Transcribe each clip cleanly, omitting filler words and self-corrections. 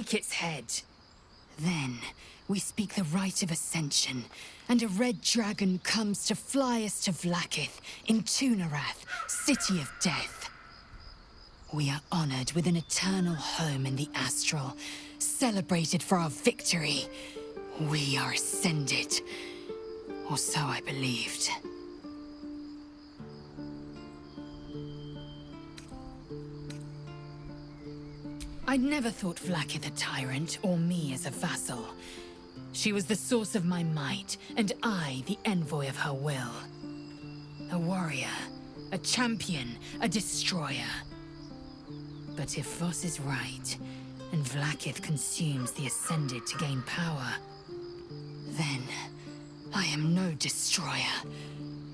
break its head. Then, we speak the rite of ascension, and a red dragon comes to fly us to Vlaakith in Tunarath, City of Death. We are honored with an eternal home in the Astral, celebrated for our victory. We are ascended. Or so I believed. I'd never thought Vlaakith a tyrant, or me as a vassal. She was the source of my might, and I the envoy of her will. A warrior, a champion, a destroyer. But if Voss is right, and Vlaakith consumes the Ascended to gain power, then I am no destroyer.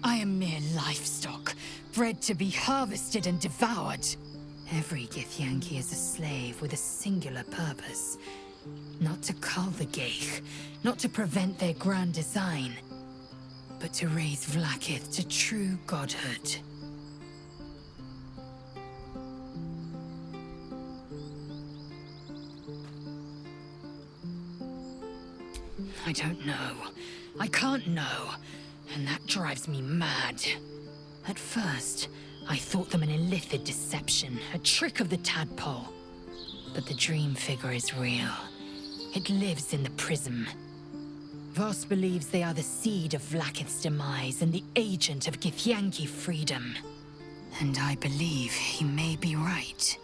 I am mere livestock, bred to be harvested and devoured. Every Githyanki is a slave with a singular purpose. Not to cull the Geich, not to prevent their grand design, but to raise Vlaakith to true godhood. I don't know. I can't know, and that drives me mad. At first, I thought them an illithid deception, a trick of the tadpole. But the dream figure is real. It lives in the prism. Voss believes they are the seed of Vlaakith's demise and the agent of Githyanki freedom. And I believe he may be right.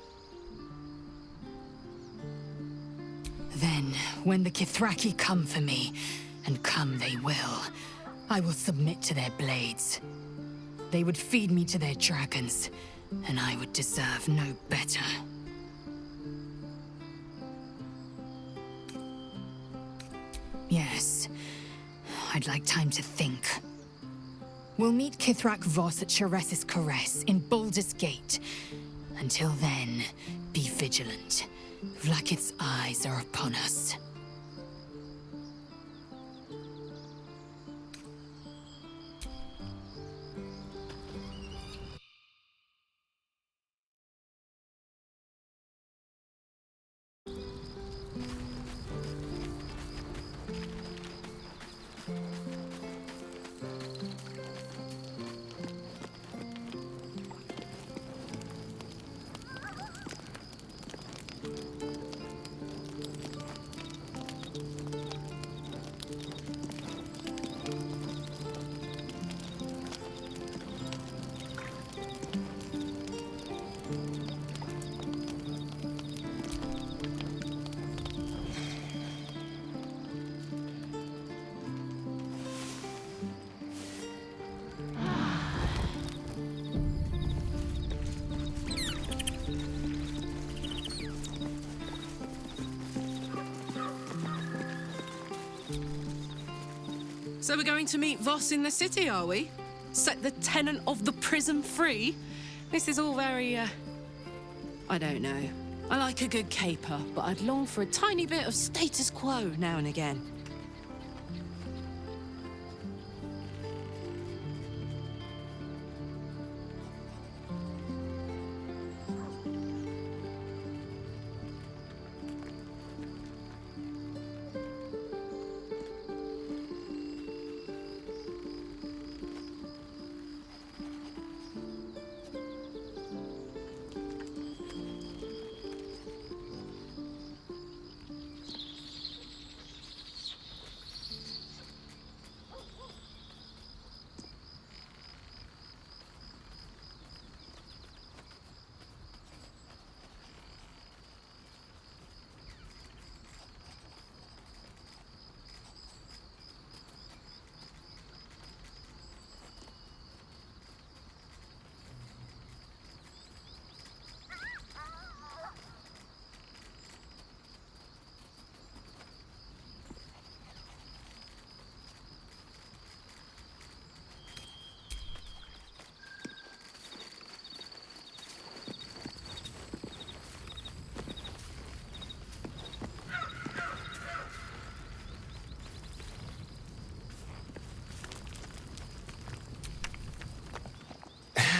Then, when the Kithraki come for me, and come they will, I will submit to their blades. They would feed me to their dragons, and I would deserve no better. Yes, I'd like time to think. We'll meet Kithrak Voss at Shares's Caress in Baldur's Gate. Until then, be vigilant. Vlaakith's eyes are upon us. So we're going to meet Voss in the city, are we? Set the tenant of the prison free? This is all very, I don't know. I like a good caper, but I'd long for a tiny bit of status quo now and again.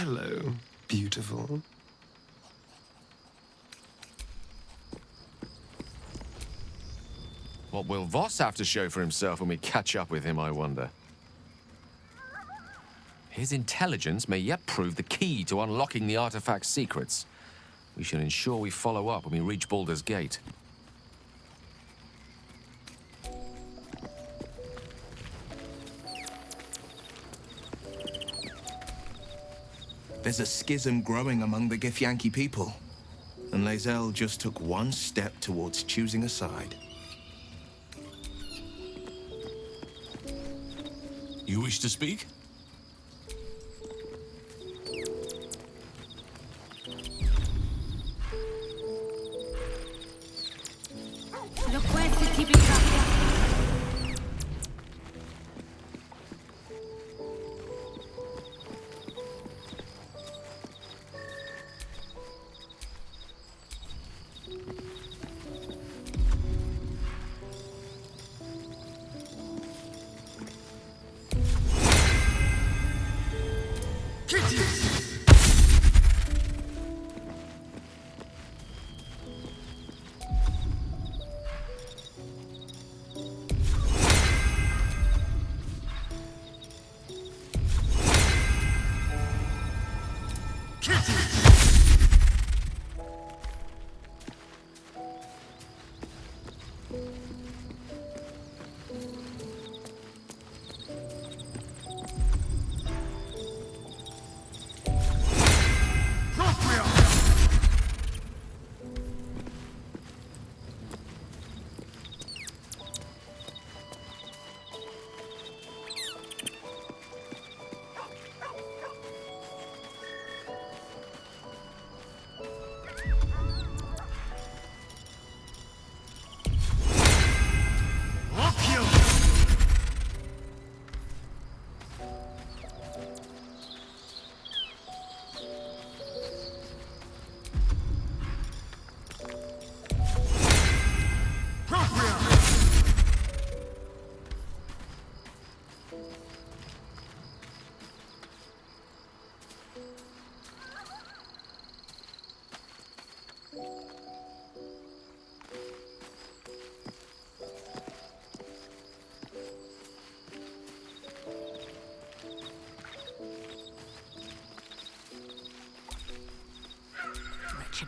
Hello, beautiful. What will Voss have to show for himself when we catch up with him, I wonder? His intelligence may yet prove the key to unlocking the artifact's secrets. We should ensure we follow up when we reach Baldur's Gate. There's a schism growing among the Githyanki people, and Lae'zel just took one step towards choosing a side. You wish to speak?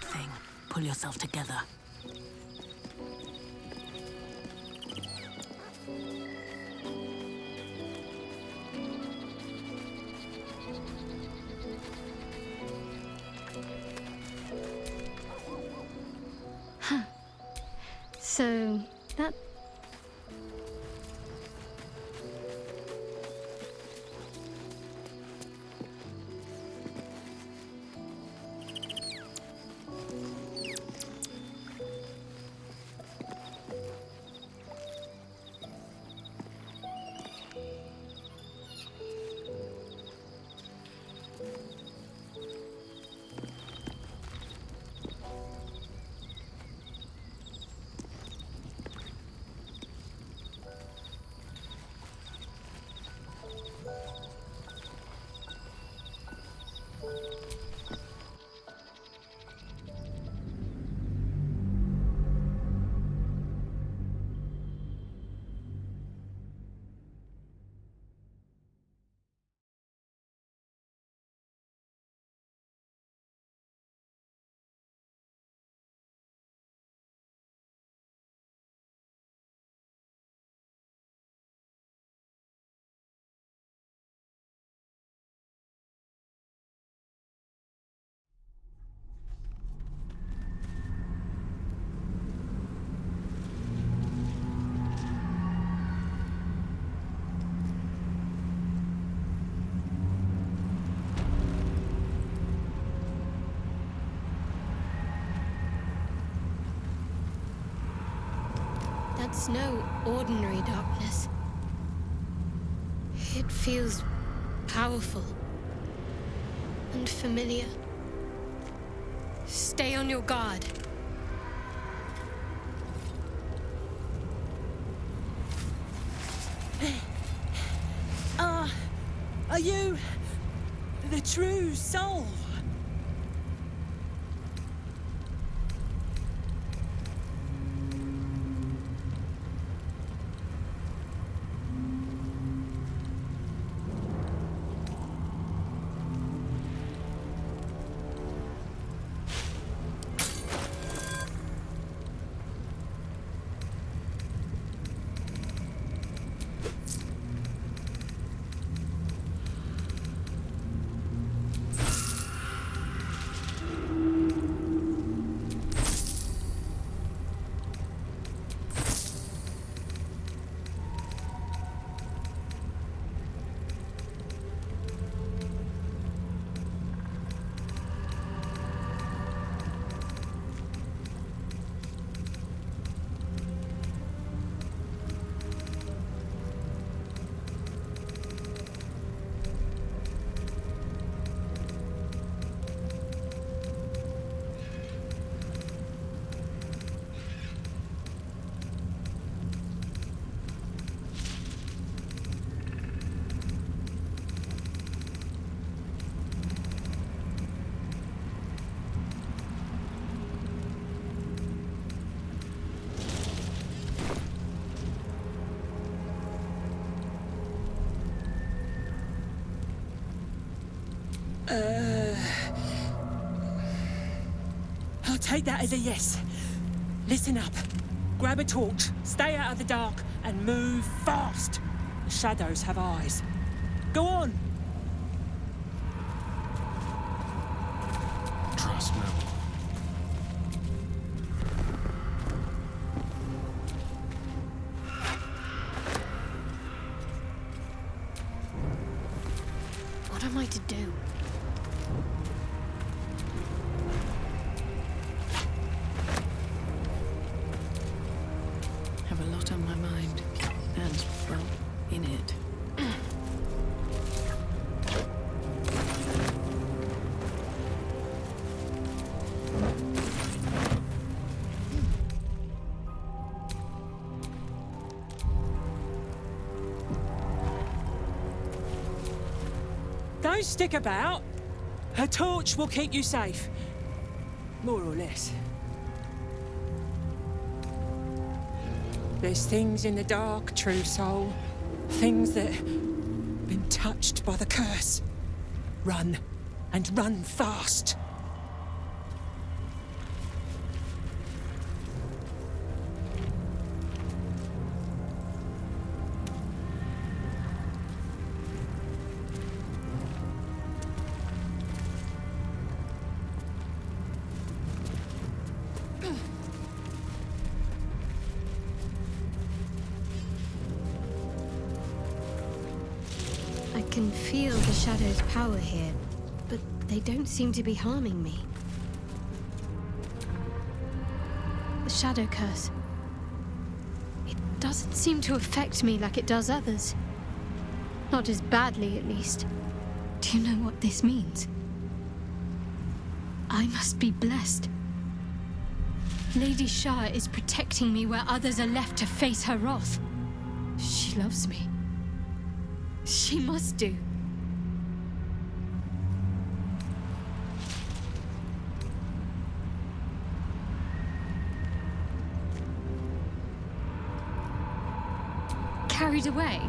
Thing. Pull yourself together. So, that... That's no ordinary darkness. It feels powerful and familiar. Stay on your guard. Are you the true soul? take that as a yes. Listen up. Grab a torch, stay out of the dark, and move fast. The shadows have eyes. Go on. Trust me. What am I to do? Have a lot on my mind. And, well, in it. Don't stick about. Her torch will keep you safe. More or less. There's things in the dark, true soul. Things that been touched by the curse. Run, and run fast. I can feel the shadow's power here, but they don't seem to be harming me. The shadow curse. It doesn't seem to affect me like it does others. Not as badly, at least. Do you know what this means? I must be blessed. Lady Shah is protecting me where others are left to face her wrath. She loves me. She must do. Carried away?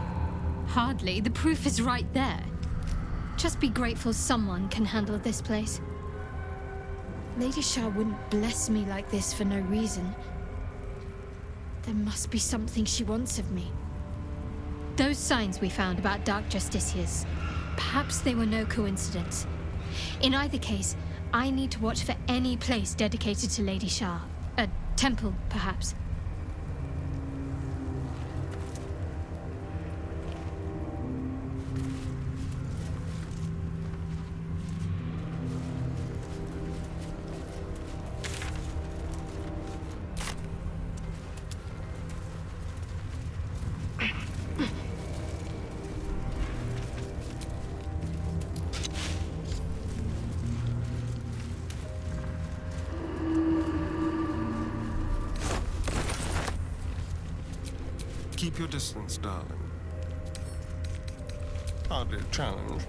Hardly. The proof is right there. Just be grateful someone can handle this place. Lady Shah wouldn't bless me like this for no reason. There must be something she wants of me. Those signs we found about Dark Justiciars, perhaps they were no coincidence. In either case, I need to watch for any place dedicated to Lady Shah. A temple, perhaps. Keep your distance, darling. Hardly a challenge.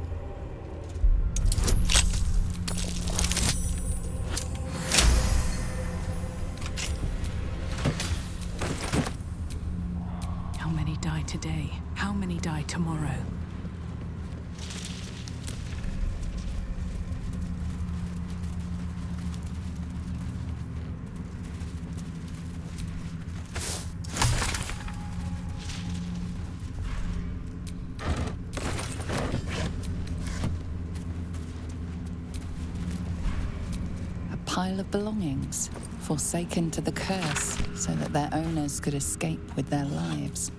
How many die today? How many die tomorrow? Pile of belongings, forsaken to the curse, so that their owners could escape with their lives.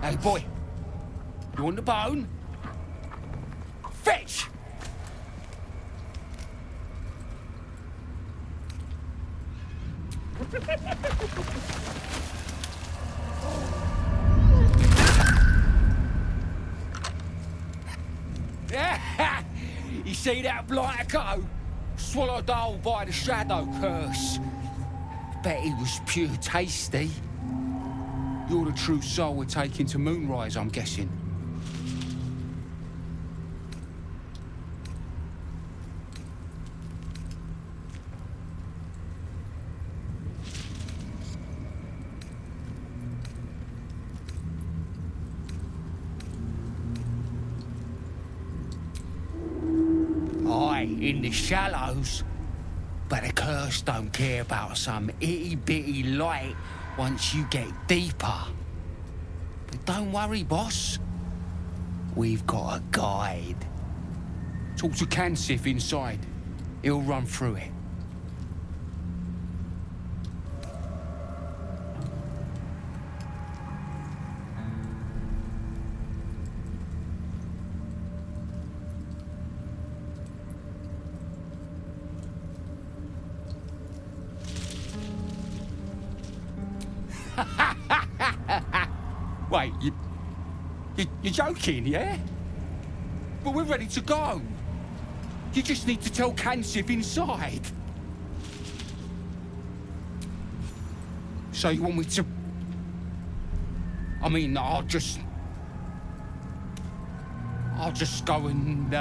Hey, boy. You want the bone? Fetch! You see that blighter go? Swallowed whole by the shadow curse. bet it was pure tasty. You're the true soul we're taking to Moonrise, I'm guessing. Aye, in the shallows. But the curse don't care about some itty-bitty light once you get deeper. But don't worry, boss. We've got a guide. Talk to Kansif inside. He'll run through it. Wait, you're joking, yeah? But we're ready to go. You just need to tell Kansif inside. So you want me to... I mean, I'll just go and...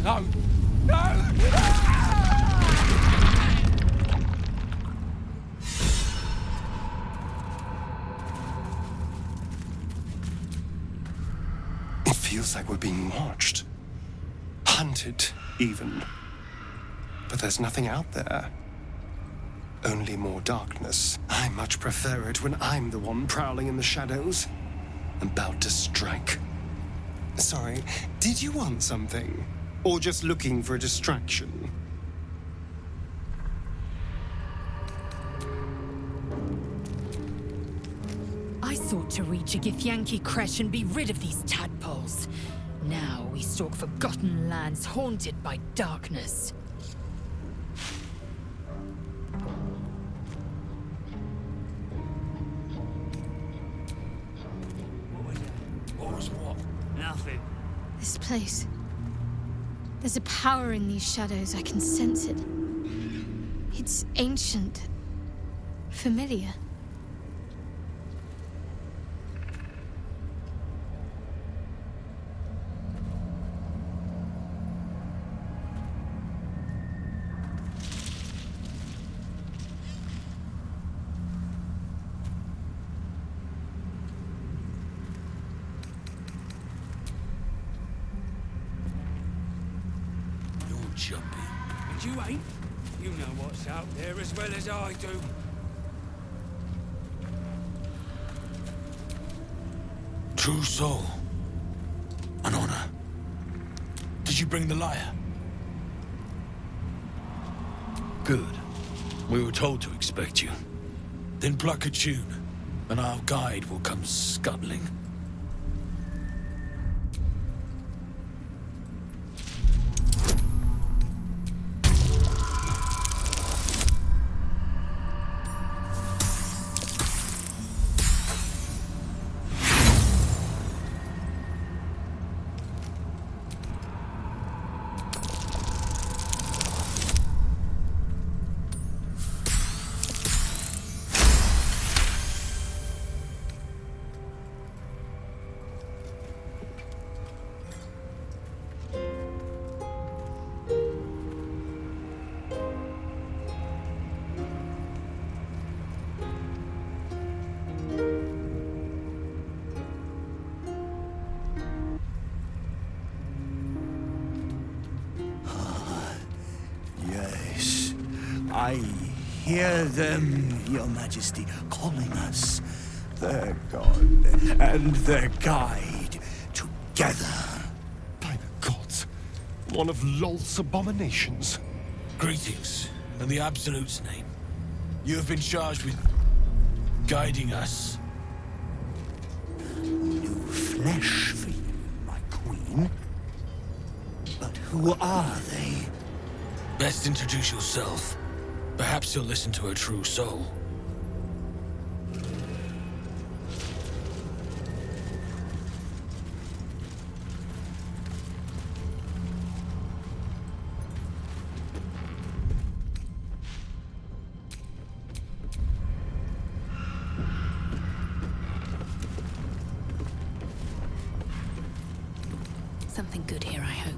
No! No! It feels like we're being watched. Hunted, even. But there's nothing out there. Only more darkness. I much prefer it when I'm the one prowling in the shadows. About to strike. Sorry, did you want something? Or just looking for a distraction? I sought to reach a Githyanki creche and be rid of these tadpoles. Now we stalk forgotten lands haunted by darkness. What was what? Nothing. This place. There's a power in these shadows, I can sense it. It's ancient. Familiar. Jumpy. And you ain't? You know what's out there as well as I do. True soul. An honor. Did you bring the lyre? Good. We were told to expect you. Then pluck a tune, and our guide will come scuttling. I hear them, Your Majesty, calling us, their god and their guide, together. By the gods, one of Lolth's abominations. Greetings, in the Absolute's name. You have been charged with guiding us. New flesh for you, my queen. But who are they? Best introduce yourself. Perhaps you'll listen to a true soul. something good here, I hope.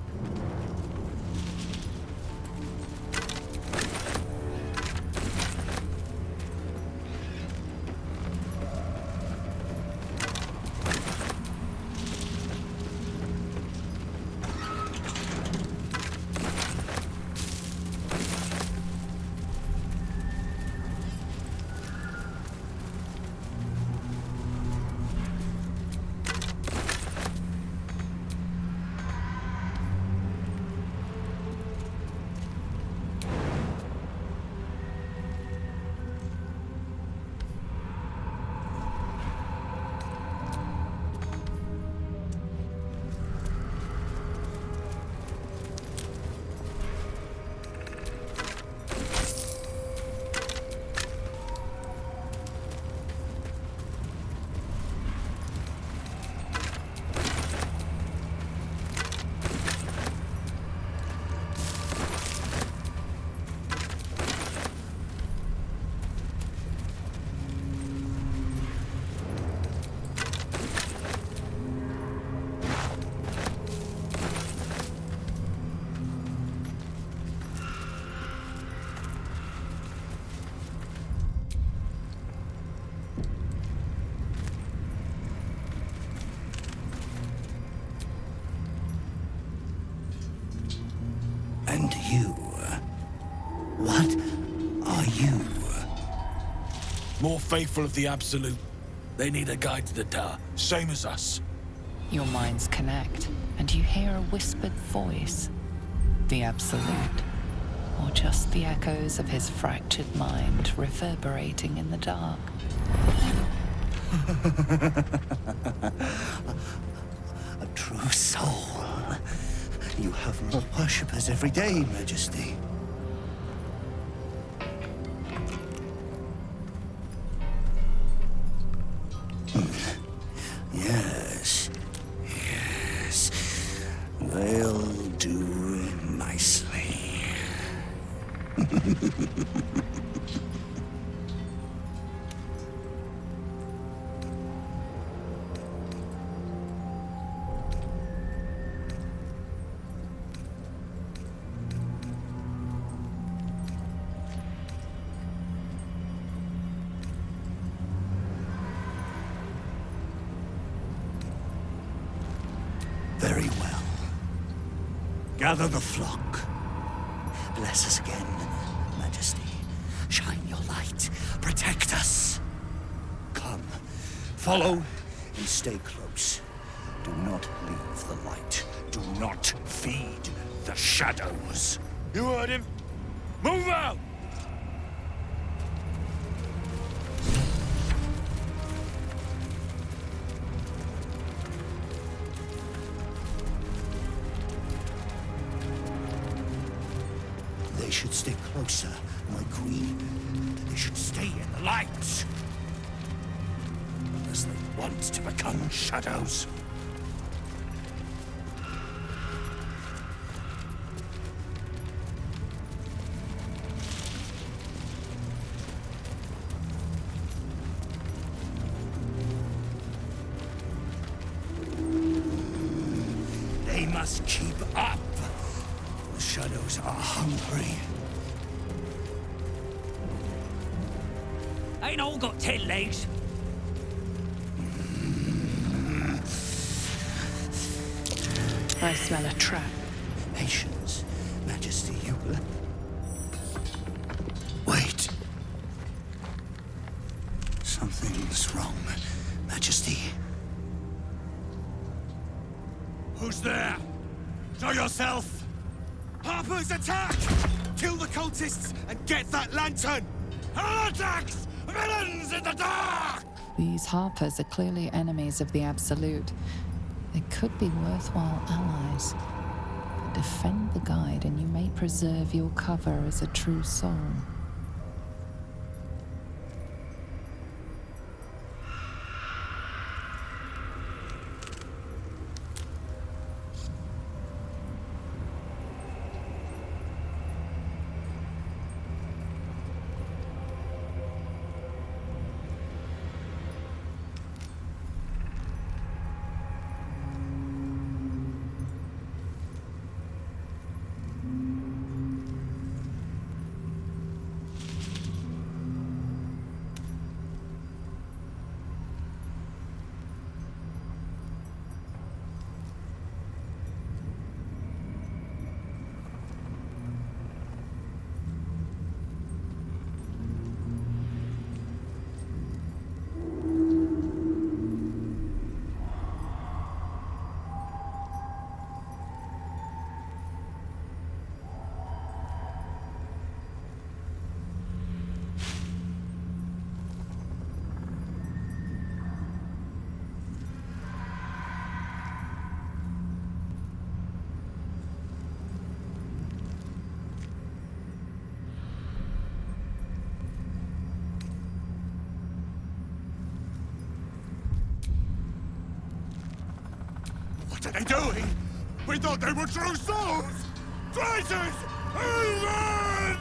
And you? What are you? More faithful of the Absolute. They need a guide to the tower, same as us. Your minds connect, and you hear a whispered voice. The Absolute. Or just the echoes of his fractured mind reverberating in the dark. A true soul. You have more worshippers every day, Majesty. Yes. Yes. They'll do nicely. Very well. Gather the flock. Bless us again, Majesty. Shine your light. Protect us. Come, follow and stay close. Do not leave the light. Do not feed the shadows. You heard him. Move out! They should stay closer, my queen. They should stay in the light. Unless they want to become shadows. They must keep up. The shadows are hungry. Ain't all got 10 legs. I smell a trap. Patience, Majesty, you will... Wait. Something's wrong, Majesty. Who's there? Show yourself! Harpers, attack! Kill the cultists and get that lantern! Heretics! Villains in the dark! These Harpers are clearly enemies of the Absolute. They could be worthwhile allies. Defend the guide and you may preserve your cover as a true soul. What are they doing? We thought they were true souls! Traitors! Heathens!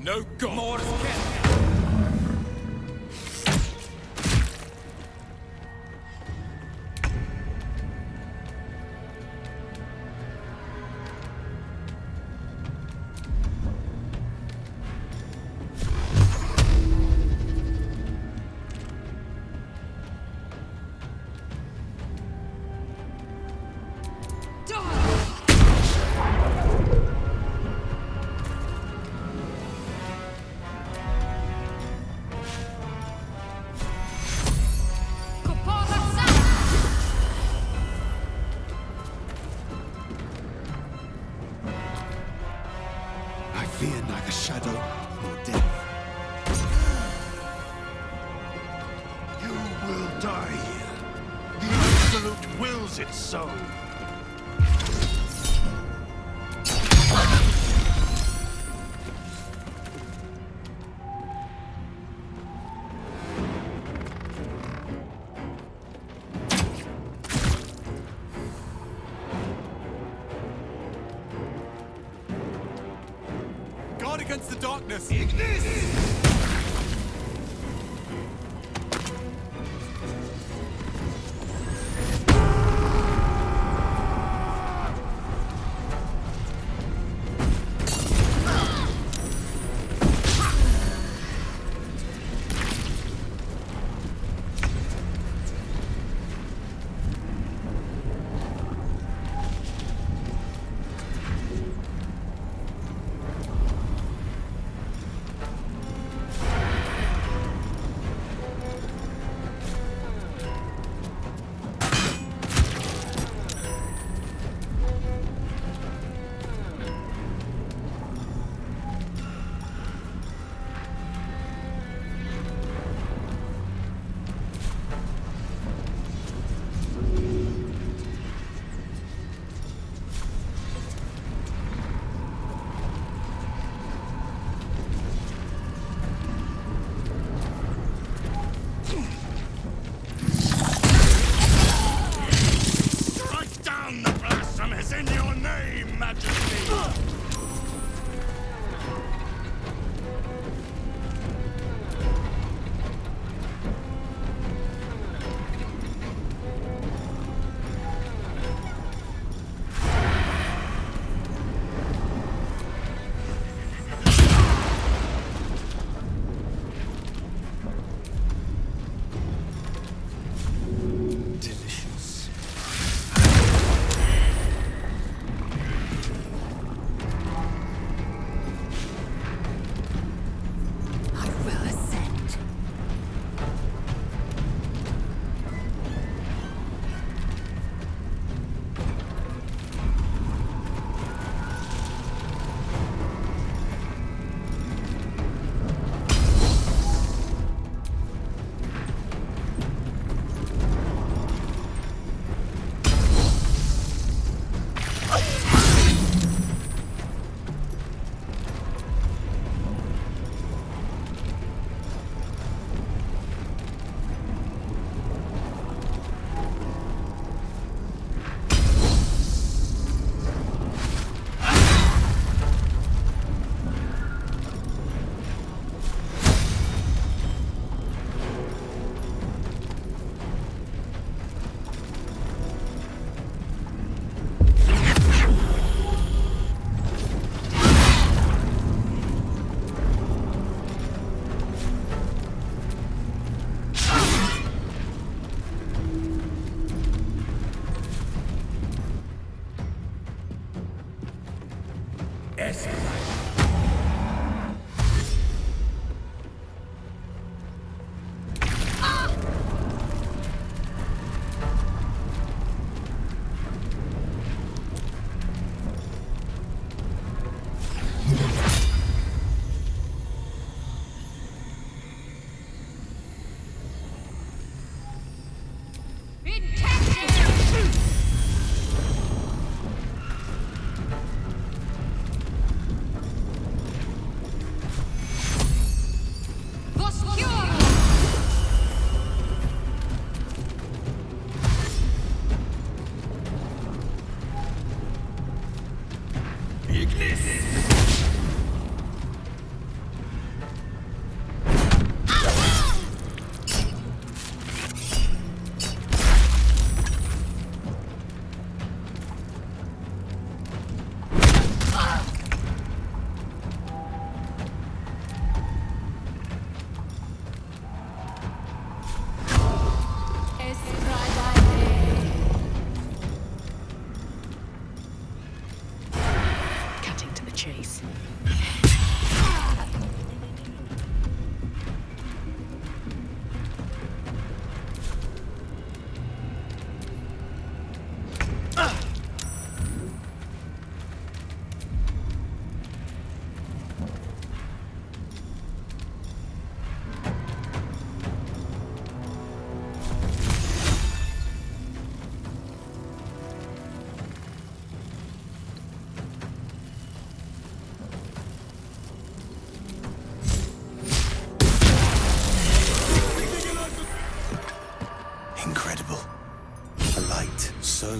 No god! More fear neither shadow nor death. You will die here. The Absolute wills it so. Guard against the darkness! Ignis!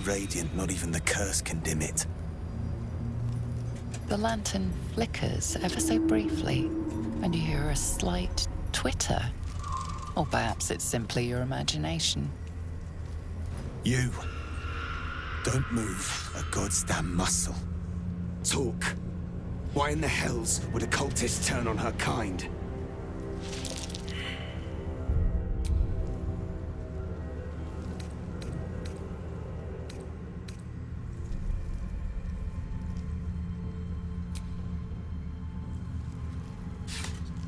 radiant, not even the curse can dim it. The lantern flickers ever so briefly, and you hear a slight twitter. Or perhaps it's simply your imagination. You. Don't move a goddamn muscle. Talk. Why in the hells would a cultist turn on her kind?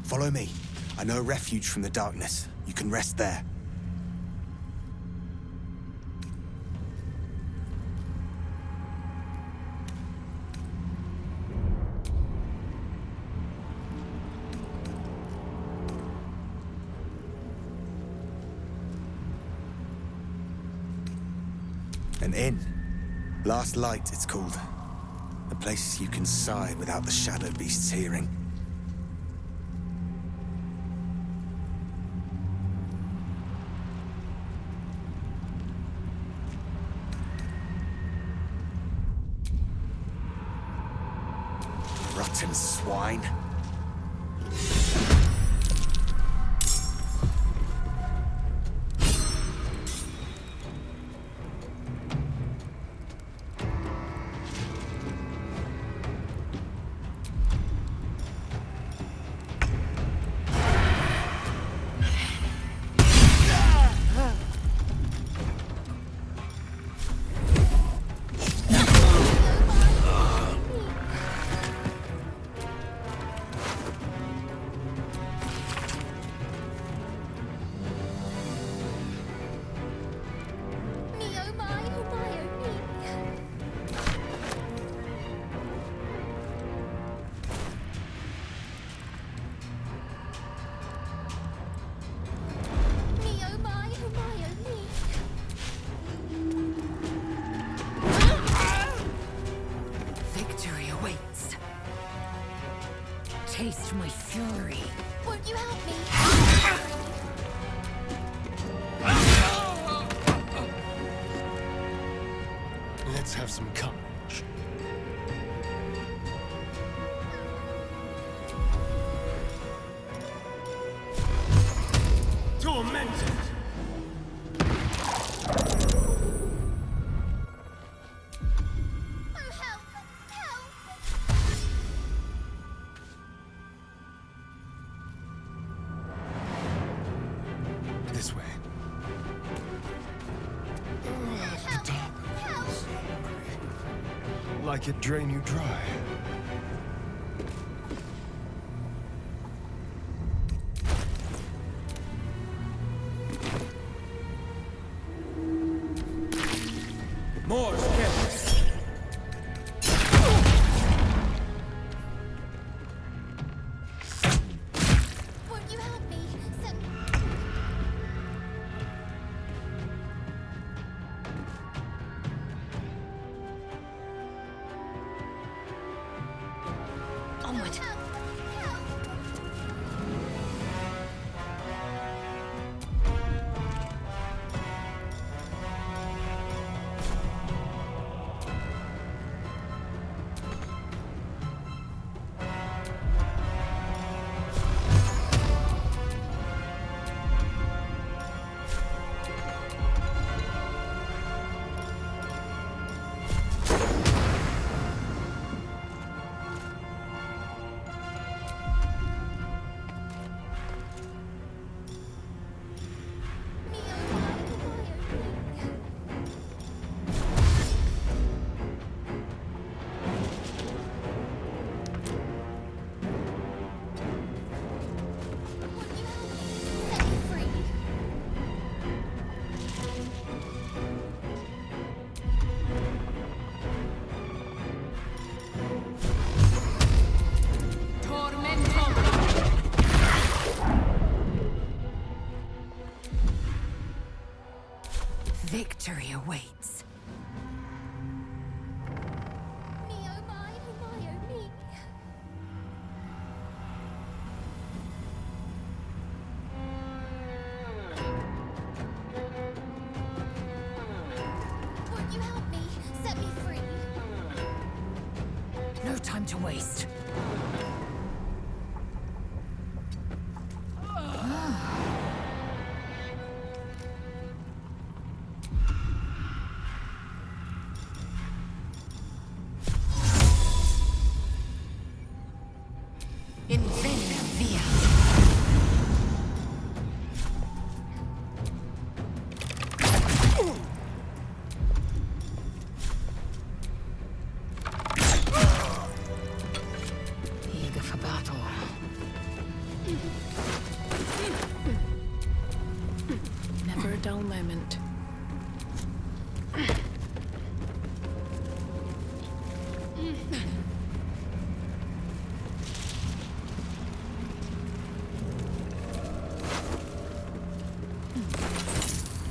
Follow me. I know a refuge from the darkness. You can rest there. An inn. Last Light, it's called. A place you can sigh without the shadow beasts hearing. Rotten swine. Taste my fury. Won't you help me? Let's have some courage. Tormented! This way. The darkness. Like it drain you dry. More skeptics. Won't you help me? Onward. Victory awaits. Won't you help to waste. Invenia via. Eager for battle. Never a dull moment.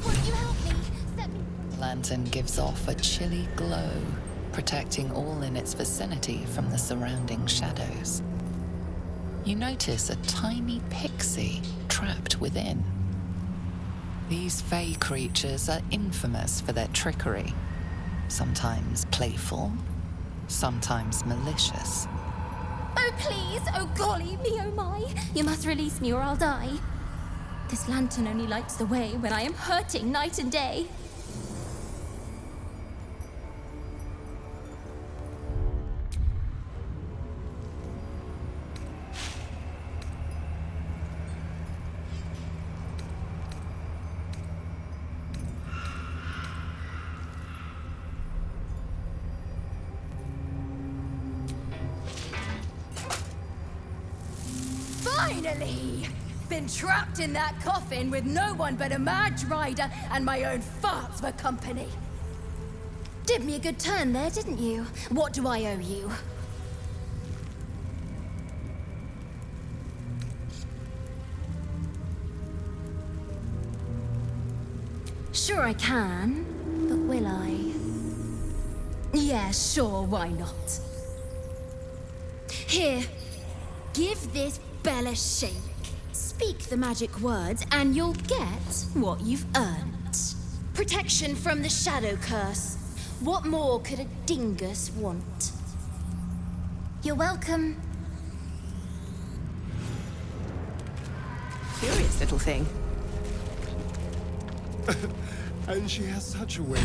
Won't you help me? Set me. Lantern gives off a chilly glow, protecting all in its vicinity from the surrounding shadows. You notice a tiny pixie trapped within. These fey creatures are infamous for their trickery, sometimes playful, sometimes malicious. Oh, please! Oh, golly me, oh my! You must release me or I'll die. This lantern only lights the way when I am hurting night and day. Finally! Been trapped in that coffin with no one but a Madge Rider and my own farts for company. Did me a good turn there, didn't you? What do I owe you? Sure I can, but will I? Yeah, sure, why not? Here, give this bell a shake. Speak the magic words and you'll get what you've earned. Protection from the shadow curse. What more could a dingus want? You're welcome. Curious little thing. And she has such a way.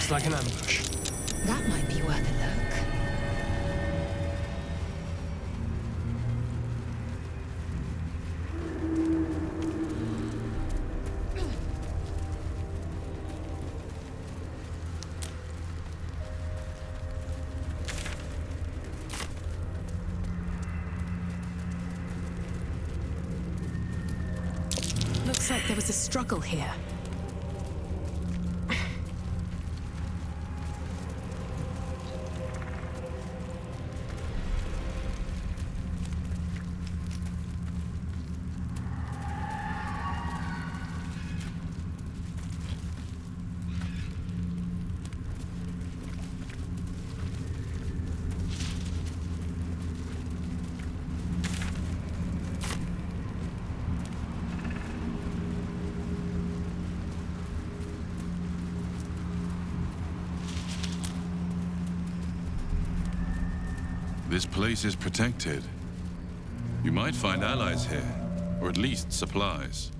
Looks like an ambush. That might be worth a look. Looks like there was a struggle here. This place is protected. You might find allies here, or at least supplies.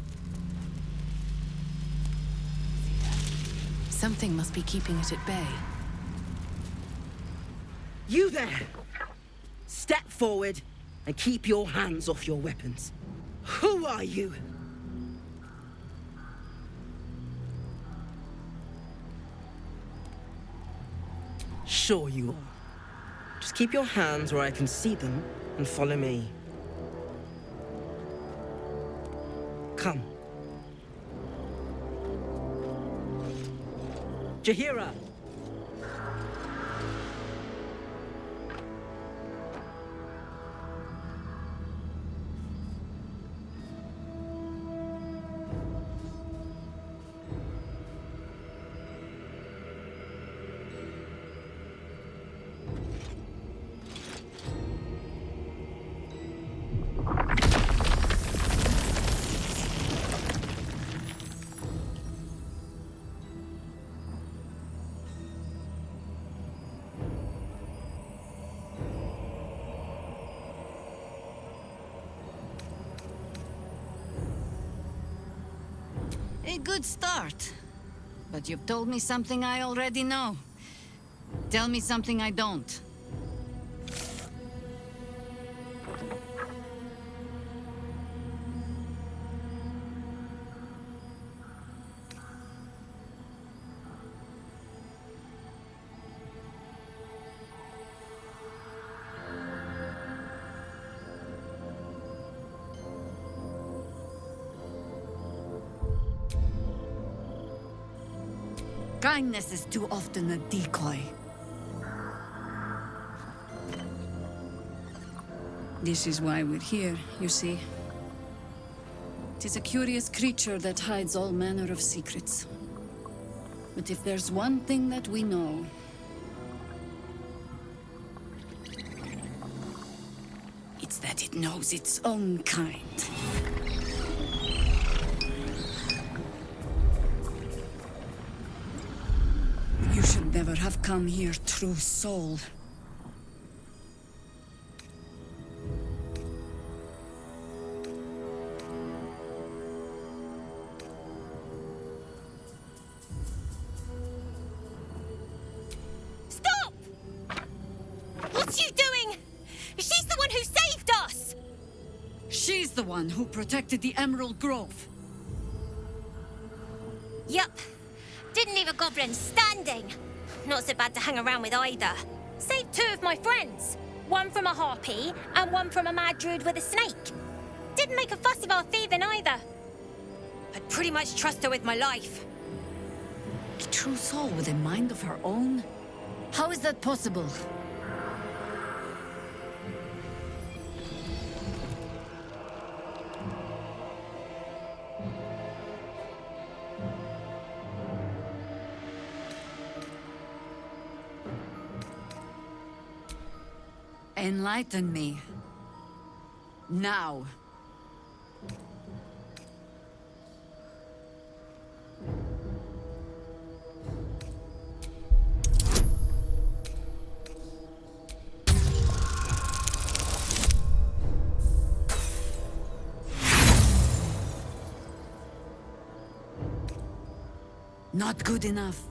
Something must be keeping it at bay. You there! Step forward and keep your hands off your weapons. Who are you? Sure you are. Just keep your hands where I can see them and follow me. Come. Jahira! A good start. But you've told me something I already know. Tell me something I don't. Kindness is too often a decoy. This is why we're here, you see. It is a curious creature that hides all manner of secrets. But if there's one thing that we know, it's that it knows its own kind. You should never have come here, true soul. Stop! What's she doing? She's the one who saved us! She's the one who protected the Emerald Grove. Yup. Didn't leave a goblin standing. Not so bad to hang around with either. Saved two of my friends. One from a harpy and one from a mad druid with a snake. Didn't make a fuss of our thieving either. I'd pretty much trust her with my life. A true soul with a mind of her own? How is that possible? Enlighten me. Now. Not good enough.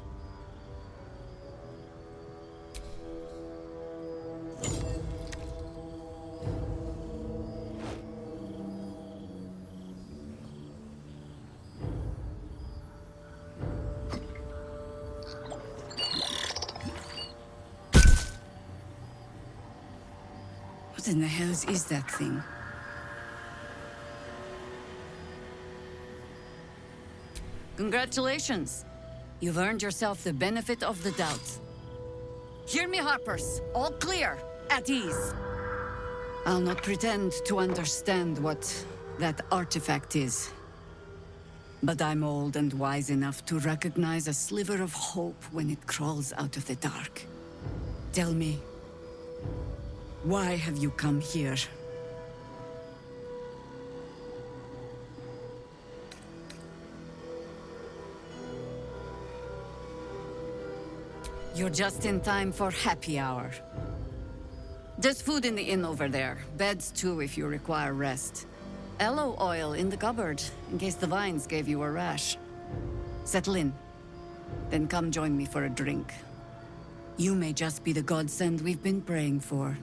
What in the hells is that thing? Congratulations. You've earned yourself the benefit of the doubt. Hear me, Harpers. All clear. At ease. I'll not pretend to understand what that artifact is. But I'm old and wise enough to recognize a sliver of hope when it crawls out of the dark. Tell me, why have you come here? You're just in time for happy hour. There's food in the inn over there. Beds too if you require rest. Aloe oil in the cupboard, in case the vines gave you a rash. Settle in. Then come join me for a drink. You may just be the godsend we've been praying for.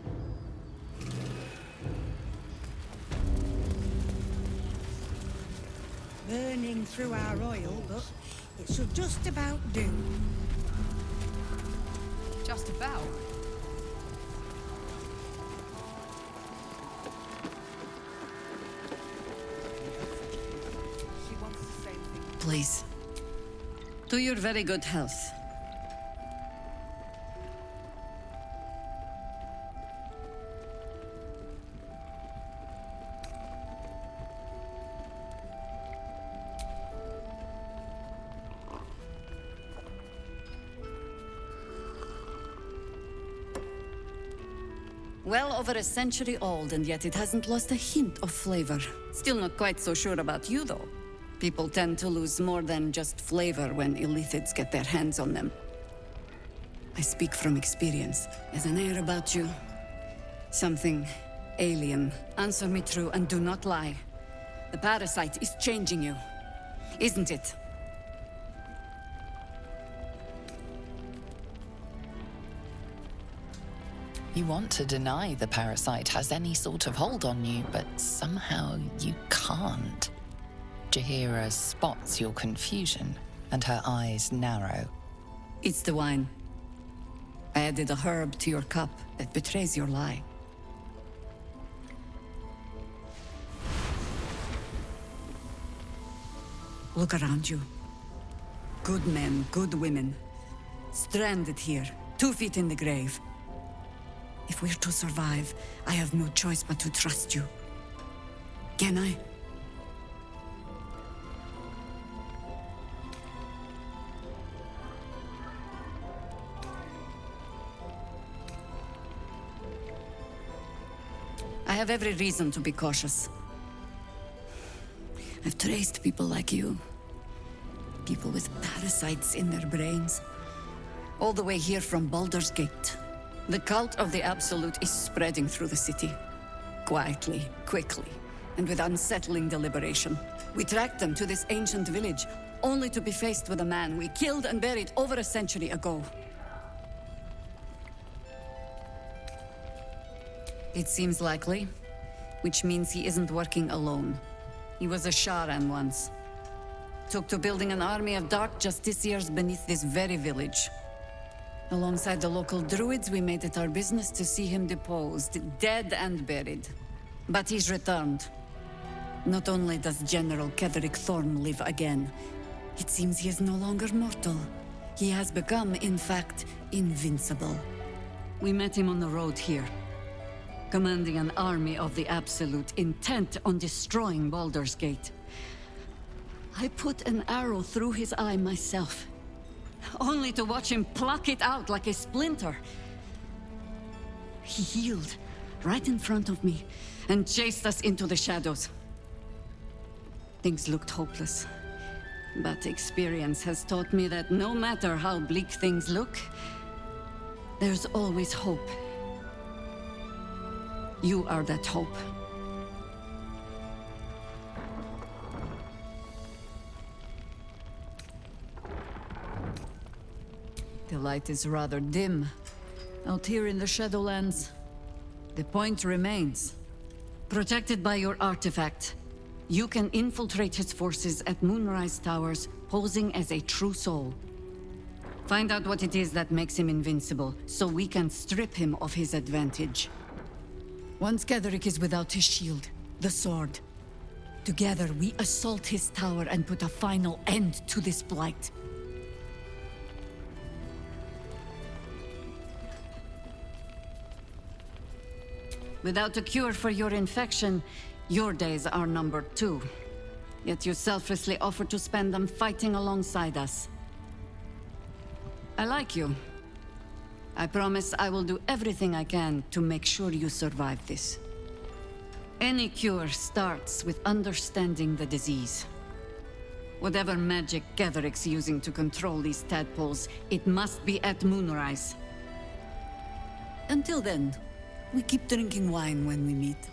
Burning through our oil, but it should just about do. Just about. Please. To your very good health. Well over a century old, and yet it hasn't lost a hint of flavor. Still not quite so sure about you, though. People tend to lose more than just flavor when illithids get their hands on them. I speak from experience. There's an air about you. Something alien. Answer me true and do not lie. The parasite is changing you, isn't it? You want to deny the parasite has any sort of hold on you, but somehow you can't. Jahira spots your confusion, and her eyes narrow. It's the wine. I added a herb to your cup that betrays your lie. Look around you. Good men, good women. Stranded here, 2 feet in the grave. If we're to survive, I have no choice but to trust you. Can I? I have every reason to be cautious. I've traced people like you. People with parasites in their brains. All the way here from Baldur's Gate. The cult of the Absolute is spreading through the city. Quietly, quickly, and with unsettling deliberation. We tracked them to this ancient village, only to be faced with a man we killed and buried over a century ago. It seems likely, which means he isn't working alone. He was a Sharan once. Took to building an army of dark justiciars beneath this very village. Alongside the local druids, we made it our business to see him deposed, dead and buried. But he's returned. Not only does General Ketherick Thorm live again, it seems he is no longer mortal. He has become, in fact, invincible. We met him on the road here, commanding an army of the Absolute, intent on destroying Baldur's Gate. I put an arrow through his eye myself, only to watch him pluck it out like a splinter. He healed right in front of me and chased us into the shadows. Things looked hopeless, but experience has taught me that no matter how bleak things look, there's always hope. You are that hope. The light is rather dim out here in the Shadowlands. The point remains. Protected by your artifact, you can infiltrate his forces at Moonrise Towers, posing as a true soul. Find out what it is that makes him invincible, so we can strip him of his advantage. Once Ketheric is without his shield, the sword, together we assault his tower and put a final end to this blight. Without a cure for your infection, your days are numbered too. Yet you selflessly offer to spend them fighting alongside us. I like you. I promise I will do everything I can to make sure you survive this. Any cure starts with understanding the disease. Whatever magic Ketheric's using to control these tadpoles, it must be at moonrise. Until then, we keep drinking wine when we meet.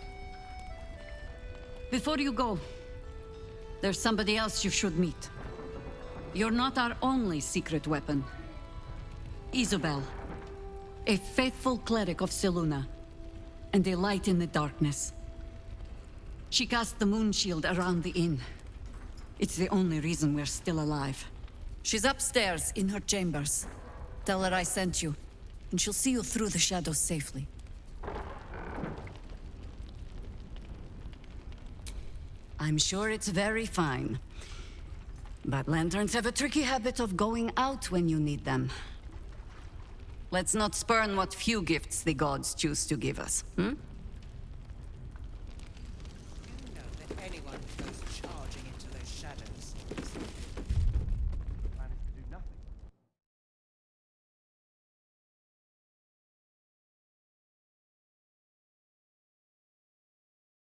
Before you go, there's somebody else you should meet. You're not our only secret weapon. Isobel, a faithful cleric of Selûne, and a light in the darkness. She cast the moon shield around the inn. It's the only reason we're still alive. She's upstairs in her chambers. Tell her I sent you, and she'll see you through the shadows safely. I'm sure it's very fine. But lanterns have a tricky habit of going out when you need them. Let's not spurn what few gifts the gods choose to give us, hmm? You know that anyone who goes charging into those shadows is